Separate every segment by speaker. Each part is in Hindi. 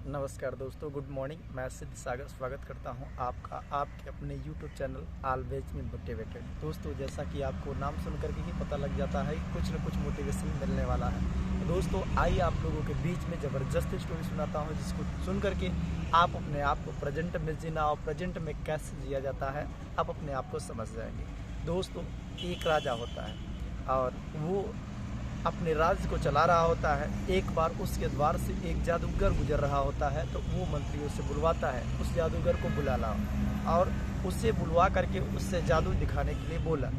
Speaker 1: नमस्कार दोस्तों, गुड मॉर्निंग। मैं सिद्ध सागर स्वागत करता हूं आपका आपके अपने YouTube चैनल ऑलवेज में मोटिवेटेड। दोस्तों, जैसा कि आपको नाम सुन करके ही पता लग जाता है कुछ न कुछ मोटिवेशन मिलने वाला है। तो दोस्तों, आइए आप लोगों के बीच में ज़बरदस्त स्टोरी सुनाता हूं, जिसको सुन करके आप अपने आप को प्रेजेंट में जीना और प्रेजेंट में कैसे जिया जाता है आप अपने आप को समझ जाएंगे। दोस्तों, एक राजा होता है और वो अपने राज्य को चला रहा होता है। एक बार उसके द्वार से एक जादूगर गुजर रहा होता है, तो वो मंत्रियों से बुलवाता है उस जादूगर को बुला लाओ, और उसे बुलवा करके उससे जादू दिखाने के लिए बोला।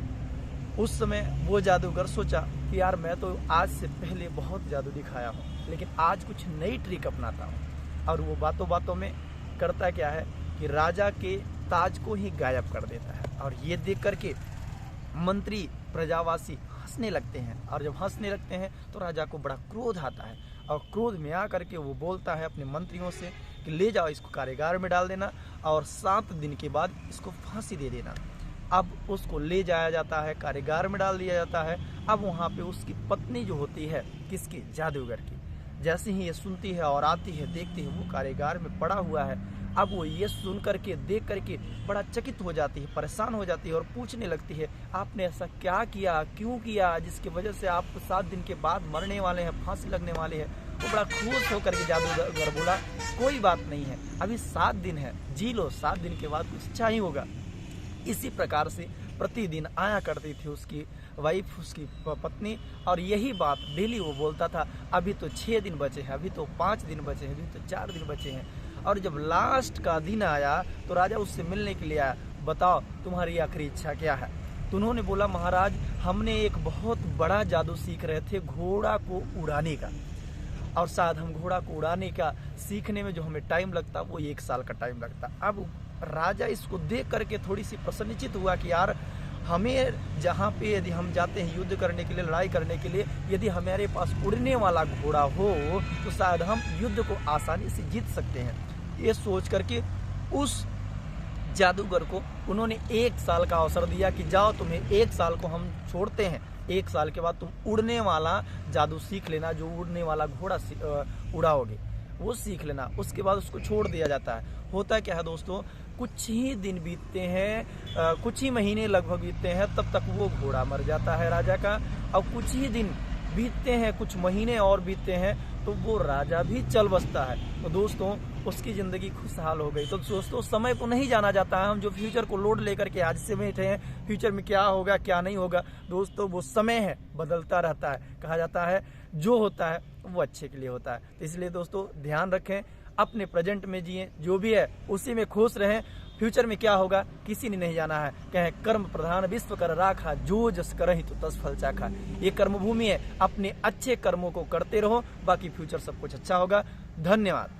Speaker 1: उस समय वो जादूगर सोचा कि यार, मैं तो आज से पहले बहुत जादू दिखाया हूँ, लेकिन आज कुछ नई ट्रिक अपनाता हूँ। और वो बातों बातों में करता क्या है कि राजा के ताज को ही गायब कर देता है। और ये देख करके मंत्री प्रजावासी हंसने लगते हैं, और जब हंसने लगते हैं तो राजा को बड़ा क्रोध आता है, और क्रोध में आकर के वो बोलता है अपने मंत्रियों से कि ले जाओ, इसको कारागार में डाल देना और 7 दिन के बाद इसको फांसी दे देना। अब उसको ले जाया जाता है, कारागार में डाल दिया जाता है। अब वहाँ पे उसकी पत्नी जो होती है, किसकी? जादूगर की, जैसे ही ये सुनती है और आती है, देखती है वो कारागार में पड़ा हुआ है। अब वो ये सुन करके देख करके बड़ा चकित हो जाती है, परेशान हो जाती है और पूछने लगती है, आपने ऐसा क्या किया, क्यों किया, जिसकी वजह से आप 7 दिन के बाद मरने वाले हैं, फांसी लगने वाले हैं। वो बड़ा खुश होकर के जादूगर बोला, कोई बात नहीं है, अभी 7 दिन है, जी लो, 7 दिन के बाद कुछ अच्छा ही होगा। इसी प्रकार से प्रतिदिन आया करती थी उसकी वाइफ, उसकी पत्नी, और यही बात डेली वो बोलता था, अभी तो 6 दिन बचे हैं, अभी तो 5 दिन बचे हैं, अभी तो 4 दिन बचे हैं। और जब लास्ट का दिन आया तो राजा उससे मिलने के लिए आया, बताओ तुम्हारी आखिरी इच्छा क्या है? तो उन्होंने बोला, महाराज, हमने एक बहुत बड़ा जादू सीख रहे थे, घोड़ा को उड़ाने का, और शायद हम घोड़ा को उड़ाने का सीखने में जो हमें टाइम लगता वो 1 साल का टाइम लगता। अब राजा इसको देख करके थोड़ी सी प्रसन्नचित हुआ कि यार, हमें जहाँ पे यदि हम जाते हैं युद्ध करने के लिए, लड़ाई करने के लिए, यदि हमारे पास उड़ने वाला घोड़ा हो तो शायद हम युद्ध को आसानी से जीत सकते हैं। ये सोच करके उस जादूगर को उन्होंने 1 साल का अवसर दिया कि जाओ, तुम्हें 1 साल को हम छोड़ते हैं, 1 साल के बाद तुम उड़ने वाला जादू सीख लेना, जो उड़ने वाला घोड़ा उड़ाओगे वो सीख लेना। उसके बाद उसको छोड़ दिया जाता है। होता क्या है दोस्तों, कुछ ही दिन बीतते हैं, कुछ ही महीने लगभग बीतते हैं, तब तक वो घोड़ा मर जाता है राजा का। और कुछ ही दिन बीतते हैं, कुछ महीने और बीतते हैं, तो वो राजा भी चल बसता है। तो दोस्तों, उसकी ज़िंदगी खुशहाल हो गई। तो दोस्तों, समय को नहीं जाना जाता है। हम जो फ्यूचर को लोड लेकर के आज से बैठे हैं, फ्यूचर में क्या होगा क्या नहीं होगा, दोस्तों वो समय है, बदलता रहता है। कहा जाता है जो होता है वो अच्छे के लिए होता है। तो इसलिए दोस्तों, ध्यान रखें, अपने प्रेजेंट में जिए, जो भी है उसी में खुश रहें। फ्यूचर में क्या होगा किसी ने नहीं जाना है। कहें कर्म प्रधान विश्व कर राखा, जो जस करहि तो तस फल चाखा। ये कर्म भूमि है, अपने अच्छे कर्मों को करते रहो, बाकी फ्यूचर सब कुछ अच्छा होगा। धन्यवाद।